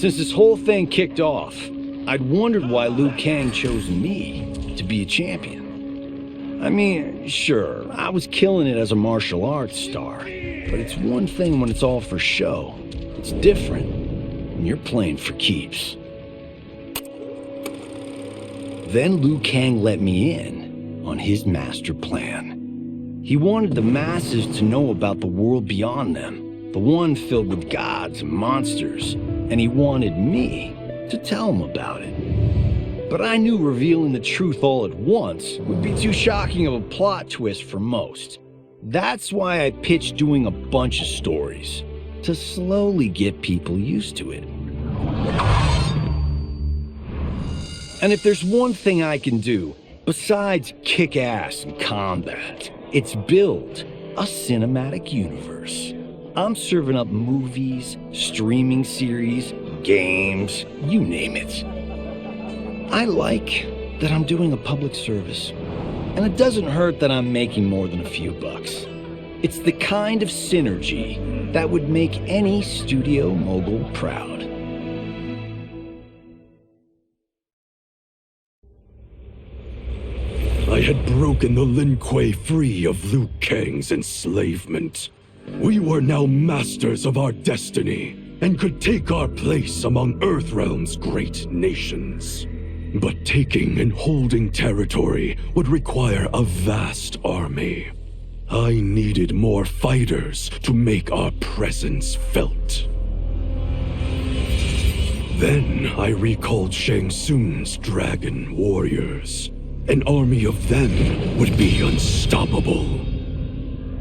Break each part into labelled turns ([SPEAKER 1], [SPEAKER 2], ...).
[SPEAKER 1] Since this whole thing kicked off, I'd wondered why Liu Kang chose me to be a champion. I mean, sure, I was killing it as a martial arts star, but it's one thing when it's all for show. It's different when you're playing for keeps. Then Liu Kang let me in on his master plan. He wanted the masses to know about the world beyond them, the one filled with gods and monsters, and he wanted me to tell him about it. But I knew revealing the truth all at once would be too shocking of a plot twist for most. That's why I pitched doing a bunch of stories, to slowly get people used to it. And if there's one thing I can do, besides kick ass in combat, it's build a cinematic universe. I'm serving up movies, streaming series, games, you name it. I like that I'm doing a public service, and it doesn't hurt that I'm making more than a few bucks. It's the kind of synergy that would make any studio mogul proud.
[SPEAKER 2] I had broken the Lin Kuei free of Liu Kang's enslavement. We were now masters of our destiny, and could take our place among Earthrealm's great nations. But taking and holding territory would require a vast army. I needed more fighters to make our presence felt. Then I recalled Shang Tsung's dragon warriors. An army of them would be unstoppable.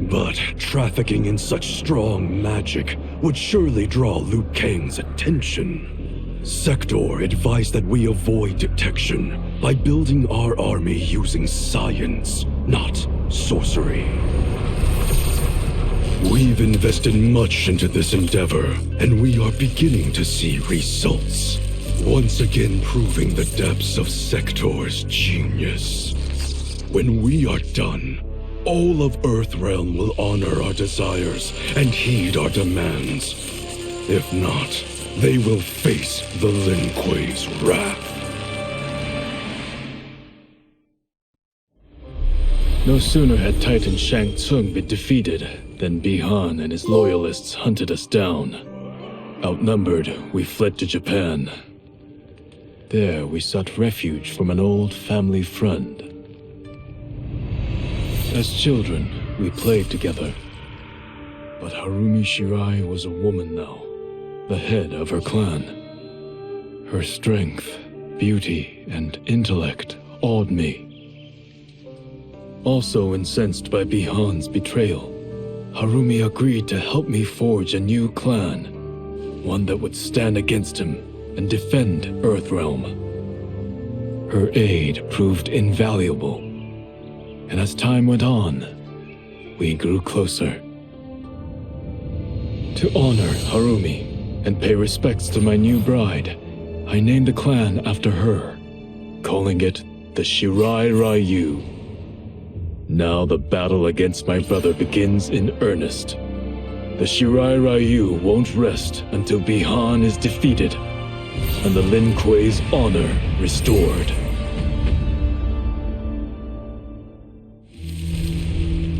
[SPEAKER 2] But trafficking in such strong magic would surely draw Liu Kang's attention. Sector advised that we avoid detection by building our army using science, not sorcery. We've invested much into this endeavor, and we are beginning to see results. Once again proving the depths of Sector's genius. When we are done, all of Earthrealm will honor our desires and heed our demands. If not, they will face the Lin Kuei's wrath.
[SPEAKER 3] No sooner had Titan Shang Tsung been defeated than Bihan and his loyalists hunted us down. Outnumbered, we fled to Japan. There, we sought refuge from an old family friend. As children, we played together. But Harumi Shirai was a woman now, the head of her clan. Her strength, beauty, and intellect awed me. Also incensed by Bihan's betrayal, Harumi agreed to help me forge a new clan, one that would stand against him and defend Earthrealm. Her aid proved invaluable, and as time went on, we grew closer. To honor Harumi and pay respects to my new bride, I named the clan after her, calling it the Shirai Ryu. Now the battle against my brother begins in earnest. The Shirai Ryu won't rest until Bihan is defeated and the Lin Kuei's honor restored.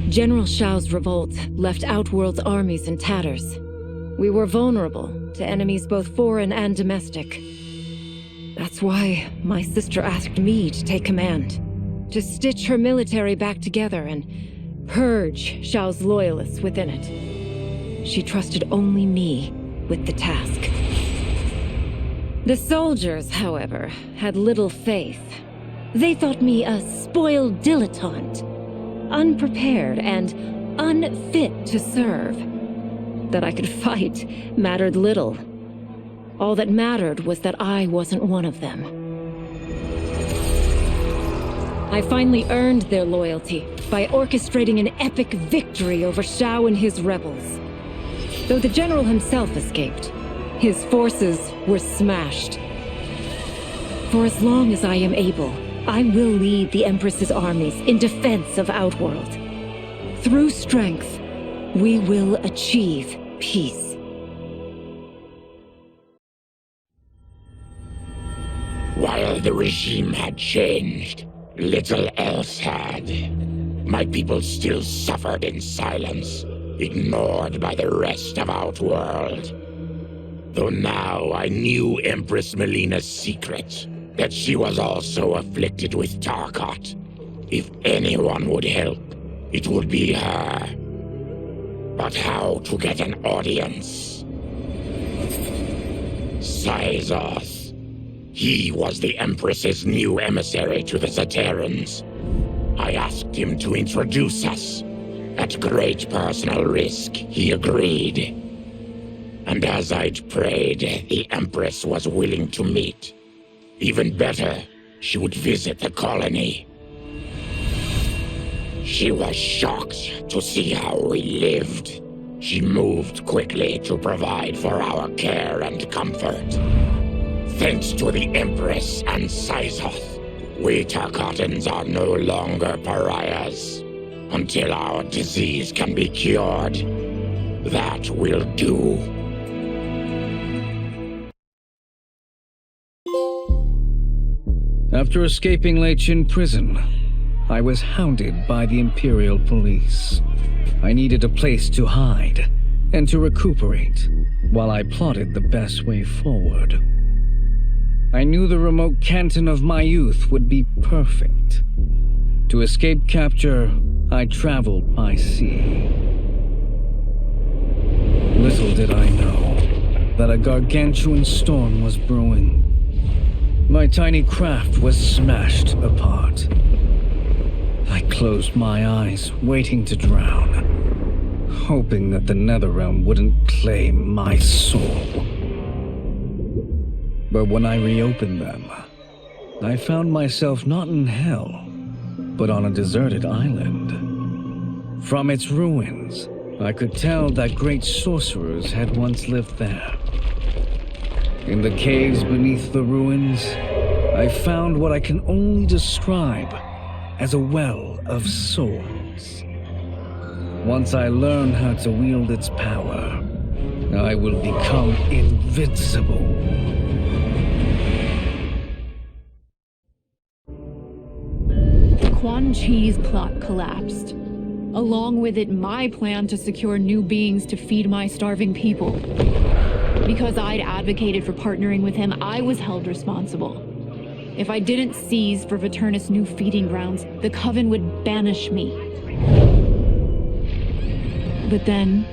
[SPEAKER 4] General Shao's revolt left Outworld's armies in tatters. We were vulnerable to enemies both foreign and domestic. That's why my sister asked me to take command, to stitch her military back together and purge Shao's loyalists within it. She trusted only me with the task. The soldiers, however, had little faith. They thought me a spoiled dilettante, unprepared and unfit to serve. That I could fight mattered little. All that mattered was that I wasn't one of them. I finally earned their loyalty by orchestrating an epic victory over Shao and his rebels. Though the general himself escaped, his forces were smashed. For as long as I am able, I will lead the Empress's armies in defense of Outworld. Through strength, we will achieve peace.
[SPEAKER 5] While the regime had changed, little else had. My people still suffered in silence, ignored by the rest of Outworld. Though now I knew Empress Mileena's secret, that she was also afflicted with Tarkat. If anyone would help, it would be her. But how to get an audience? Syzoth. He was the Empress's new emissary to the Zaterrans. I asked him to introduce us. At great personal risk, he agreed. And as I'd prayed, the Empress was willing to meet. Even better, she would visit the colony. She was shocked to see how we lived. She moved quickly to provide for our care and comfort. Thanks to the Empress and Syzoth, we Tarkatans are no longer pariahs. Until our disease can be cured, that will do.
[SPEAKER 1] After escaping Lei Chin prison, I was hounded by the Imperial Police. I needed a place to hide and to recuperate while I plotted the best way forward. I knew the remote canton of my youth would be perfect. To escape capture, I traveled by sea. Little did I know that a gargantuan storm was brewing. My tiny craft was smashed apart. I closed my eyes, waiting to drown, hoping that the NetherRealm wouldn't claim my soul. But when I reopened them, I found myself not in hell, but on a deserted island. From its ruins, I could tell that great sorcerers had once lived there. In the caves beneath the ruins, I found what I can only describe as a well of souls. Once I learn how to wield its power, I will become invincible.
[SPEAKER 6] Quan Chi's plot collapsed. Along with it, my plan to secure new beings to feed my starving people. Because I'd advocated for partnering with him, I was held responsible. If I didn't seize for Vaternis' new feeding grounds, the Coven would banish me. But then,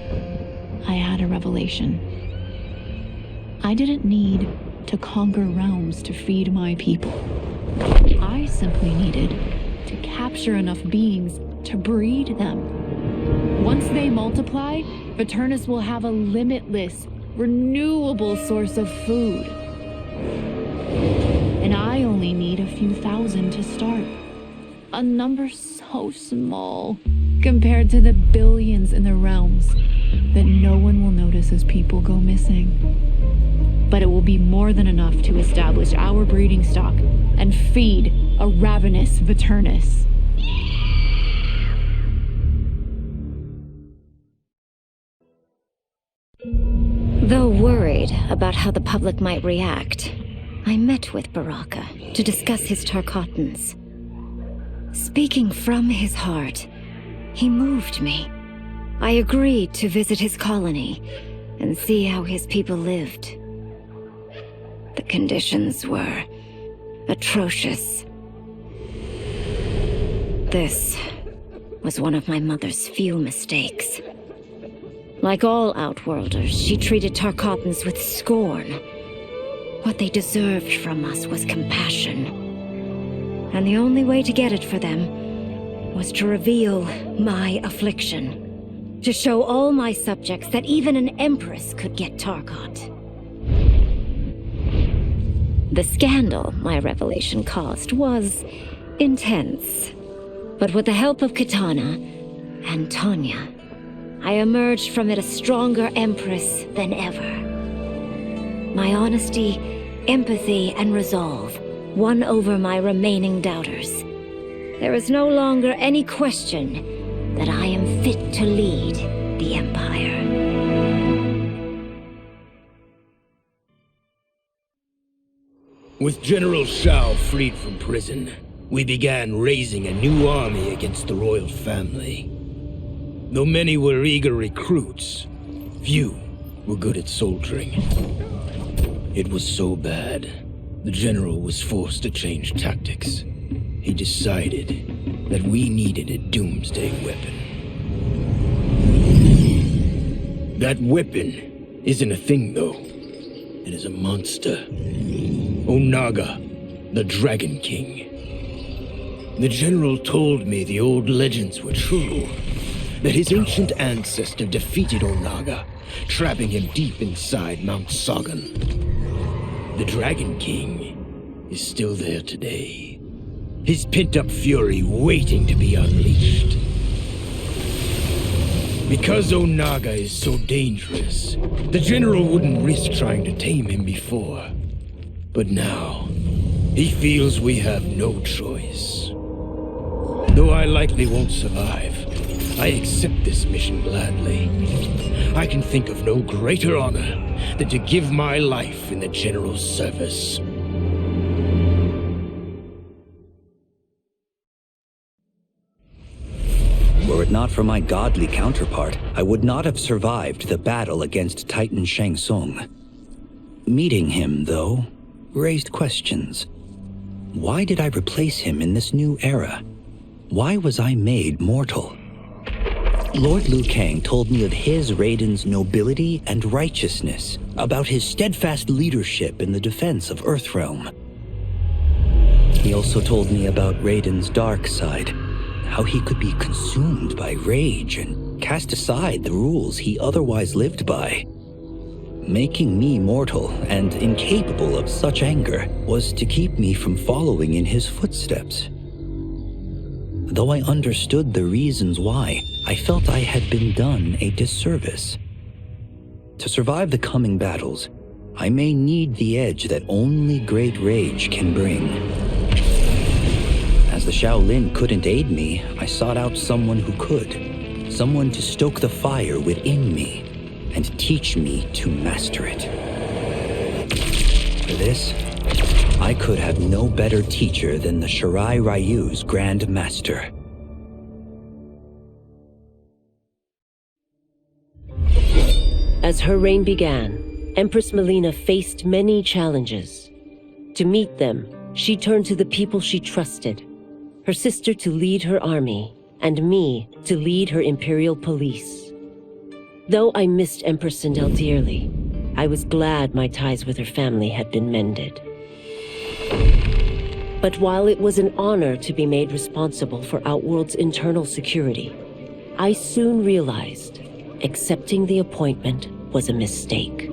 [SPEAKER 6] I had a revelation. I didn't need to conquer realms to feed my people. I simply needed to capture enough beings to breed them. Once they multiply, Vaternis will have a limitless, renewable source of food. And I only need a few thousand to start. A number so small compared to the billions in the realms that no one will notice as people go missing. But it will be more than enough to establish our breeding stock and feed a ravenous Vaternis.
[SPEAKER 4] Though worried about how the public might react, I met with Braka to discuss his Tarkatans. Speaking from his heart, he moved me. I agreed to visit his colony and see how his people lived. The conditions were atrocious. This was one of my mother's few mistakes. Like all Outworlders, she treated Tarkatans with scorn. What they deserved from us was compassion. And the only way to get it for them was to reveal my affliction. To show all my subjects that even an empress could get Tarkat. The scandal my revelation caused was intense. But with the help of Kitana and Tanya, I emerged from it a stronger empress than ever. My honesty, empathy, and resolve won over my remaining doubters. There is no longer any question that I am fit to lead the Empire.
[SPEAKER 7] With General Shao freed from prison, we began raising a new army against the royal family. Though many were eager recruits, few were good at soldiering. It was so bad, the general was forced to change tactics. He decided that we needed a doomsday weapon. That weapon isn't a thing, though. It is a monster. Onaga, the Dragon King. The general told me the old legends were true, that his ancient ancestor defeated Onaga, trapping him deep inside Mount Sagan. The Dragon King is still there today, his pent-up fury waiting to be unleashed. Because Onaga is so dangerous, the general wouldn't risk trying to tame him before. But now, he feels we have no choice. Though I likely won't survive, I accept this mission gladly. I can think of no greater honor than to give my life in the general's service.
[SPEAKER 1] Were it not for my godly counterpart, I would not have survived the battle against Titan Shang Tsung. Meeting him, though, raised questions. Why did I replace him in this new era? Why was I made mortal? Lord Liu Kang told me of his Raiden's nobility and righteousness, about his steadfast leadership in the defense of Earthrealm. He also told me about Raiden's dark side, how he could be consumed by rage and cast aside the rules he otherwise lived by. Making me mortal and incapable of such anger was to keep me from following in his footsteps. Though I understood the reasons why, I felt I had been done a disservice. To survive the coming battles, I may need the edge that only great rage can bring. As the Shaolin couldn't aid me, I sought out someone who could. Someone to stoke the fire within me and teach me to master it. For this, I could have no better teacher than the Shirai Ryu's Grand Master.
[SPEAKER 8] As her reign began, Empress Mileena faced many challenges. To meet them, she turned to the people she trusted. Her sister to lead her army, and me to lead her imperial police. Though I missed Empress Sindel dearly, I was glad my ties with her family had been mended. But while it was an honor to be made responsible for Outworld's internal security, I soon realized accepting the appointment was a mistake.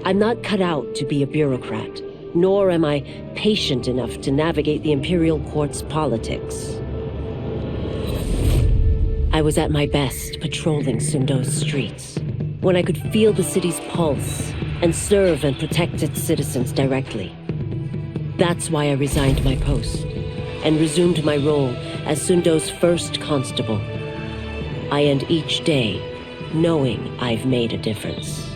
[SPEAKER 8] I'm not cut out to be a bureaucrat, nor am I patient enough to navigate the Imperial Court's politics. I was at my best patrolling Sundo's streets, when I could feel the city's pulse and serve and protect its citizens directly. That's why I resigned my post and resumed my role as Sundo's first constable. I end each day knowing I've made a difference.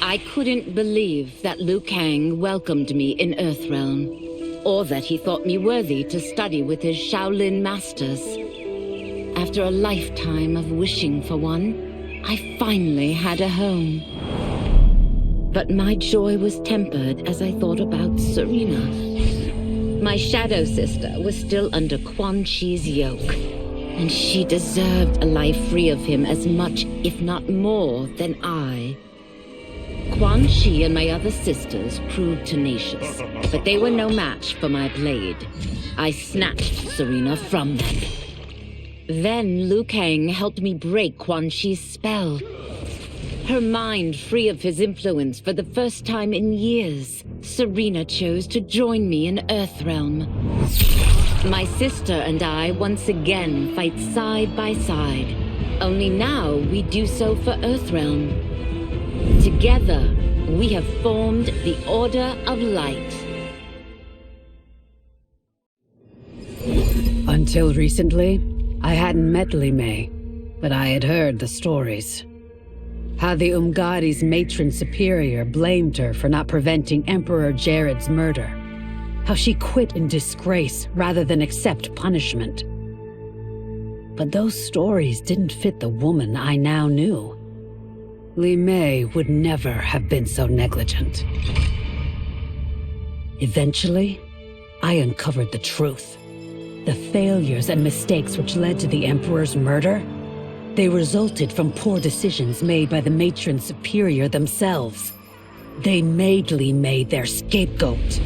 [SPEAKER 9] I couldn't believe that Liu Kang welcomed me in Earthrealm, or that he thought me worthy to study with his Shaolin masters. After a lifetime of wishing for one, I finally had a home. But my joy was tempered as I thought about Serena. My shadow sister was still under Quan Chi's yoke, and she deserved a life free of him as much, if not more, than I. Quan Chi and my other sisters proved tenacious, but they were no match for my blade. I snatched Serena from them. Then Liu Kang helped me break Quan Chi's spell. Her mind free of his influence for the first time in years, Serena chose to join me in Earthrealm. My sister and I once again fight side by side, only now we do so for Earthrealm. Together, we have formed the Order of Light.
[SPEAKER 10] Until recently, I hadn't met Li Mei, but I had heard the stories. How the Umgadi's matron superior blamed her for not preventing Emperor Jared's murder. How she quit in disgrace rather than accept punishment. But those stories didn't fit the woman I now knew. Li Mei would never have been so negligent. Eventually, I uncovered the truth. The failures and mistakes which led to the Emperor's murder, they resulted from poor decisions made by the matron superior themselves. They made Li Mei their scapegoat.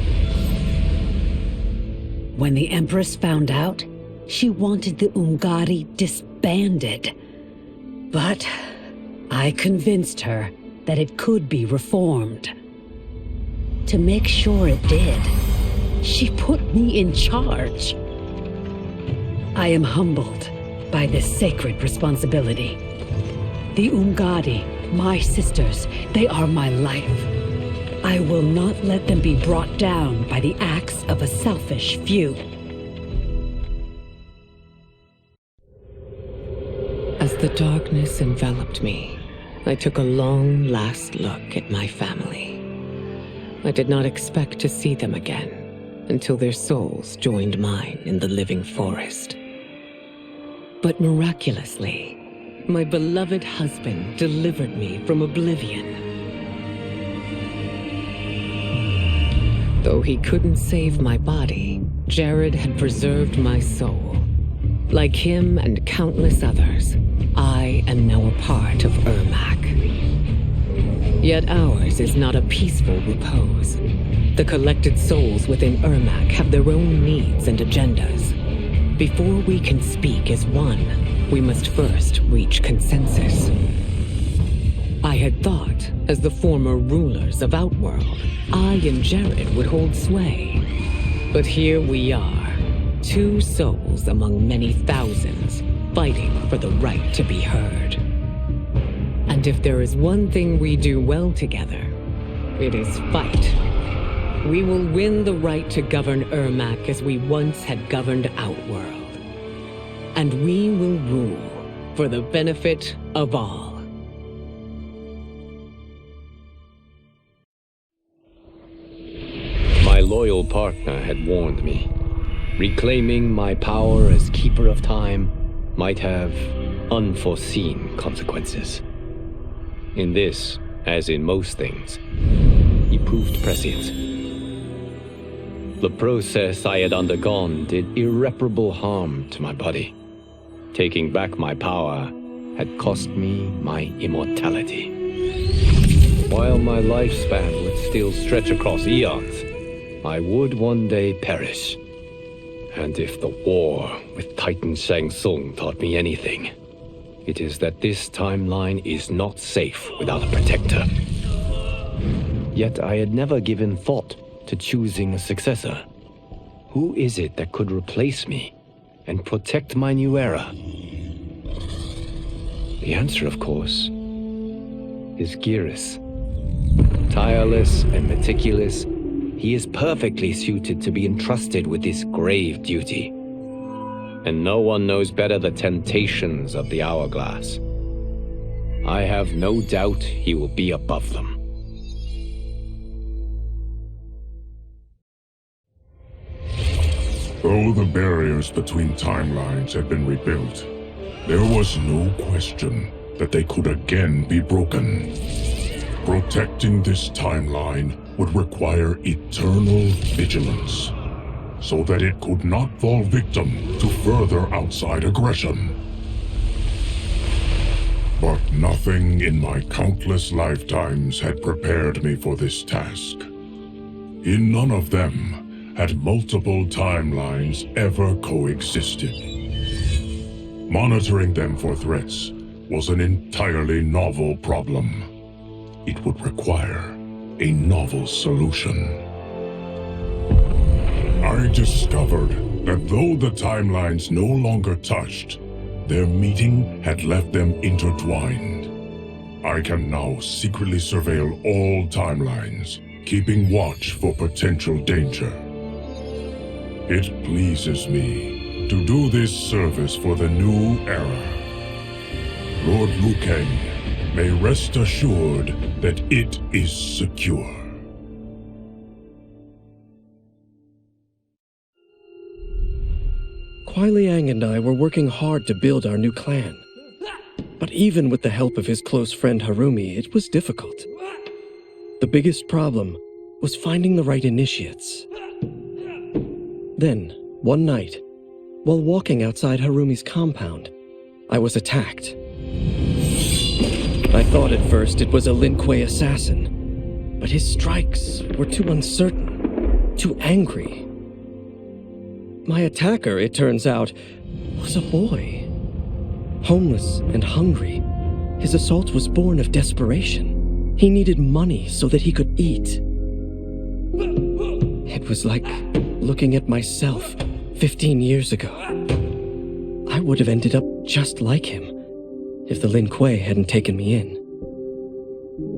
[SPEAKER 10] When the Empress found out, she wanted the Umgadi disbanded. But I convinced her that it could be reformed. To make sure it did, she put me in charge. I am humbled by this sacred responsibility. The Umgadi, my sisters, they are my life. I will not let them be brought down by the acts of a selfish few.
[SPEAKER 11] As the darkness enveloped me, I took a long last look at my family. I did not expect to see them again until their souls joined mine in the living forest. But miraculously, my beloved husband delivered me from oblivion. Though he couldn't save my body, Jared had preserved my soul. Like him and countless others, I am now a part of Ermac. Yet ours is not a peaceful repose. The collected souls within Ermac have their own needs and agendas. Before we can speak as one, we must first reach consensus. I had thought, as the former rulers of Outworld, I and Jared would hold sway. But here we are, two souls among many thousands, fighting for the right to be heard. And if there is one thing we do well together, it is fight. We will win the right to govern Ermac as we once had governed Outworld. And we will rule for the benefit of all.
[SPEAKER 2] My loyal partner had warned me. Reclaiming my power as Keeper of Time might have unforeseen consequences. In this, as in most things, he proved prescient. The process I had undergone did irreparable harm to my body. Taking back my power had cost me my immortality. While my lifespan would still stretch across eons, I would one day perish. And if the war with Titan Tsung taught me anything, it is that this timeline is not safe without a protector. Yet I had never given thought to choosing a successor. Who is it that could replace me and protect my new era? The answer, of course, is Geras. Tireless and meticulous, he is perfectly suited to be entrusted with this grave duty. And no one knows better the temptations of the hourglass. I have no doubt he will be above them.
[SPEAKER 12] Though the barriers between timelines had been rebuilt, there was no question that they could again be broken. Protecting this timeline would require eternal vigilance, so that it could not fall victim to further outside aggression. But nothing in my countless lifetimes had prepared me for this task. In none of them had multiple timelines ever coexisted. Monitoring them for threats was an entirely novel problem. It would require a novel solution. I discovered that though the timelines no longer touched, their meeting had left them intertwined. I can now secretly surveil all timelines, keeping watch for potential danger. It pleases me to do this service for the new era. Lord Liu Kang, may rest assured that it is secure.
[SPEAKER 13] Kuai Liang and I were working hard to build our new clan. But even with the help of his close friend Harumi, it was difficult. The biggest problem was finding the right initiates. Then, one night, while walking outside Harumi's compound, I was attacked. I thought at first it was a Lin Kuei assassin, but his strikes were too uncertain, too angry. My attacker, it turns out, was a boy. Homeless and hungry, his assault was born of desperation. He needed money so that he could eat. It was like looking at myself 15 years ago. I would have ended up just like him if the Lin Kuei hadn't taken me in.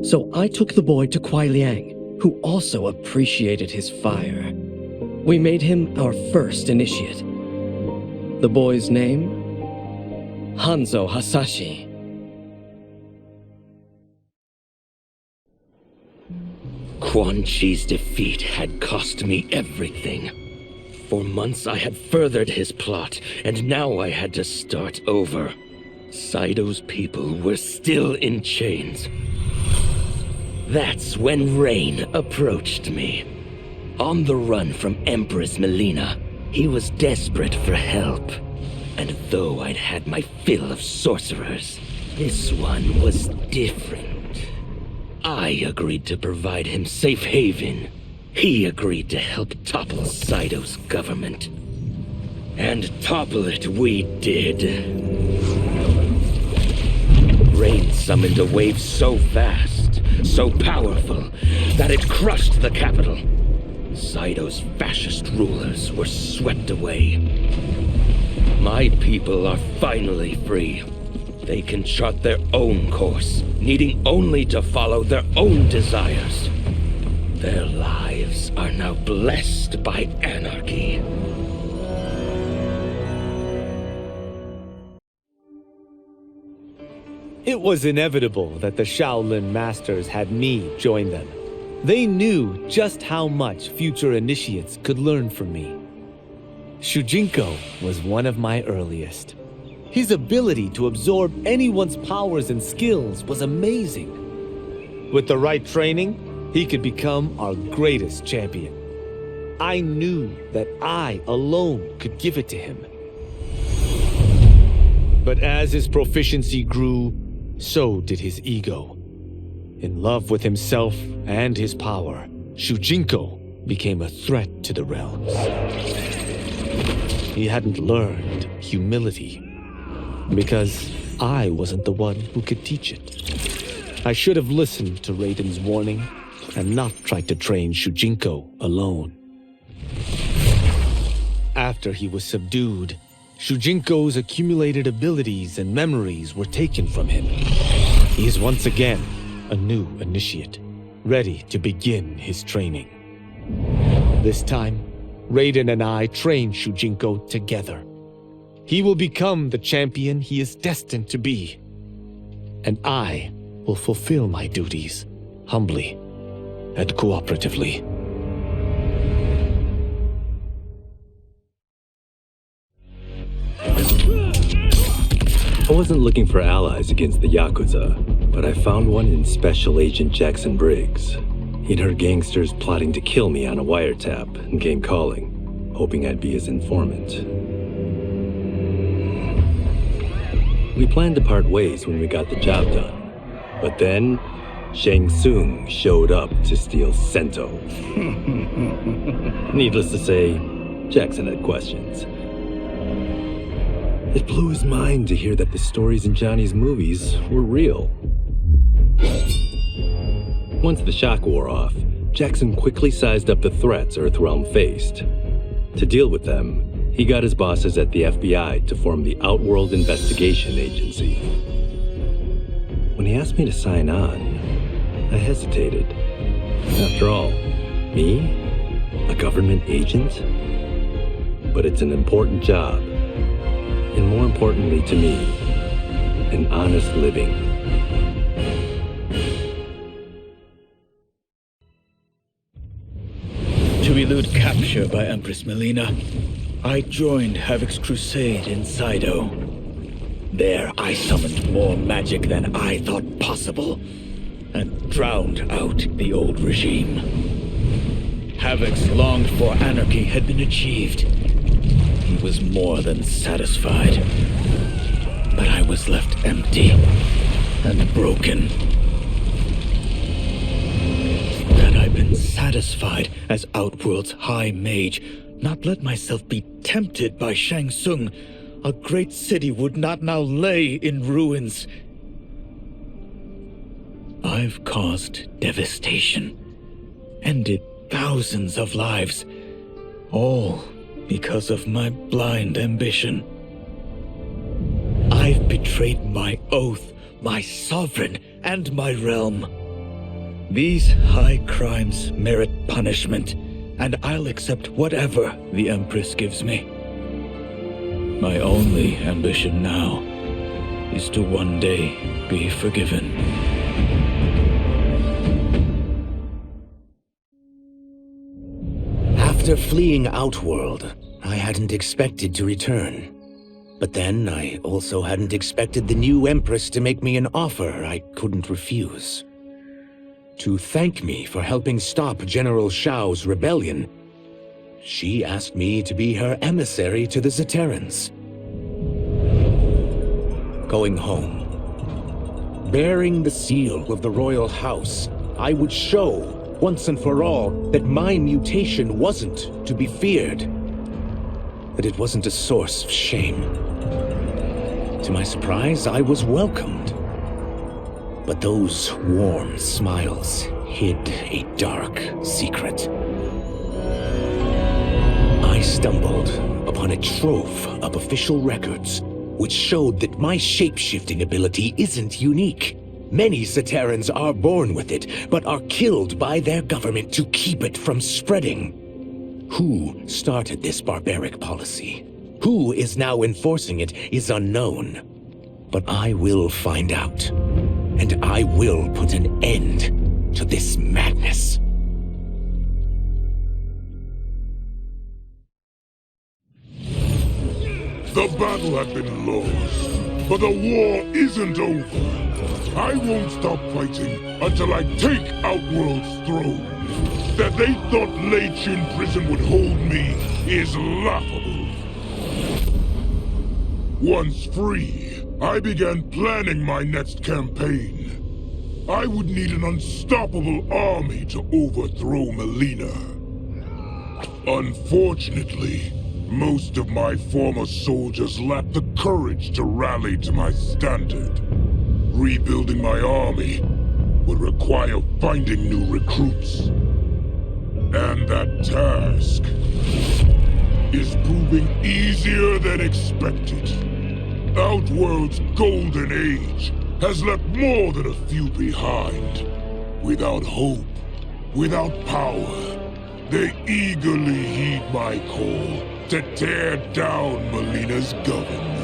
[SPEAKER 13] So I took the boy to Kuai Liang, who also appreciated his fire. We made him our first initiate. The boy's name? Hanzo Hasashi.
[SPEAKER 7] Quan Chi's defeat had cost me everything. For months I had furthered his plot, and now I had to start over. Saido's people were still in chains. That's when Rain approached me. On the run from Empress Mileena, he was desperate for help. And though I'd had my fill of sorcerers, this one was different. I agreed to provide him safe haven. He agreed to help topple Saido's government. And topple it we did. Rain summoned a wave so fast, so powerful, that it crushed the capital. Saido's fascist rulers were swept away. My people are finally free. They can chart their own course, needing only to follow their own desires. Their lives are now blessed by anarchy.
[SPEAKER 14] It was inevitable that the Shaolin Masters had me join them. They knew just how much future initiates could learn from me. Shujinko was one of my earliest. His ability to absorb anyone's powers and skills was amazing. With the right training, he could become our greatest champion. I knew that I alone could give it to him. But as his proficiency grew, so did his ego. In love with himself and his power, Shujinko became a threat to the realms. He hadn't learned humility, because I wasn't the one who could teach it. I should have listened to Raiden's warning and not tried to train Shujinko alone. After he was subdued, Shujinko's accumulated abilities and memories were taken from him. He is once again a new initiate, ready to begin his training. This time, Raiden and I train Shujinko together. He will become the champion he is destined to be. And I will fulfill my duties humbly and cooperatively.
[SPEAKER 2] I wasn't looking for allies against the Yakuza, but I found one in Special Agent Jackson Briggs. He'd heard gangsters plotting to kill me on a wiretap and came calling, hoping I'd be his informant. We planned to part ways when we got the job done, but then Shang Tsung showed up to steal Sento. Needless to say, Jackson had questions. It blew his mind to hear that the stories in Johnny's movies were real. Once the shock wore off, Jackson quickly sized up the threats EarthRealm faced. To deal with them, he got his bosses at the FBI to form the Outworld Investigation Agency. When he asked me to sign on, I hesitated. After all, me? A government agent? But it's an important job. And more importantly to me, an honest living.
[SPEAKER 7] elude capture by Empress Mileena, I joined Havik's crusade in Saido. There I summoned more magic than I thought possible, and drowned out the old regime. Havik's longed-for anarchy had been achieved. He was more than satisfied. But I was left empty and broken. Had I been satisfied as Outworld's High Mage, not let myself be tempted by Shang Tsung, a great city would not now lay in ruins. I've caused devastation, ended thousands of lives, all because of my blind ambition. I've betrayed my oath, my sovereign, and my realm. These high crimes merit punishment, and I'll accept whatever the Empress gives me. My only ambition now is to one day be forgiven.
[SPEAKER 15] After fleeing Outworld, I hadn't expected to return. But then I also hadn't expected the new Empress to make me an offer I couldn't refuse. To thank me for helping stop General Shao's rebellion, she asked me to be her emissary to the Zaterrans. Going home, bearing the seal of the royal house, I would show, once and for all, that my mutation wasn't to be feared. That it wasn't a source of shame. To my surprise, I was welcomed. But those warm smiles hid a dark secret. I stumbled upon a trove of official records, which showed that my shape-shifting ability isn't unique. Many Zaterrans are born with it, but are killed by their government to keep it from spreading. Who started this barbaric policy? Who is now enforcing it is unknown. But I will find out. And I will put an end to this madness.
[SPEAKER 12] The battle had been lost, but the war isn't over. I won't stop fighting until I take Outworld's throne. That they thought Lei Chin Prison would hold me is laughable. Once free, I began planning my next campaign. I would need an unstoppable army to overthrow Mileena. Unfortunately, most of my former soldiers lacked the courage to rally to my standard. Rebuilding my army would require finding new recruits. And that task is proving easier than expected. Outworld's golden age has left more than a few behind. Without hope, without power, they eagerly heed my call to tear down Mileena's government.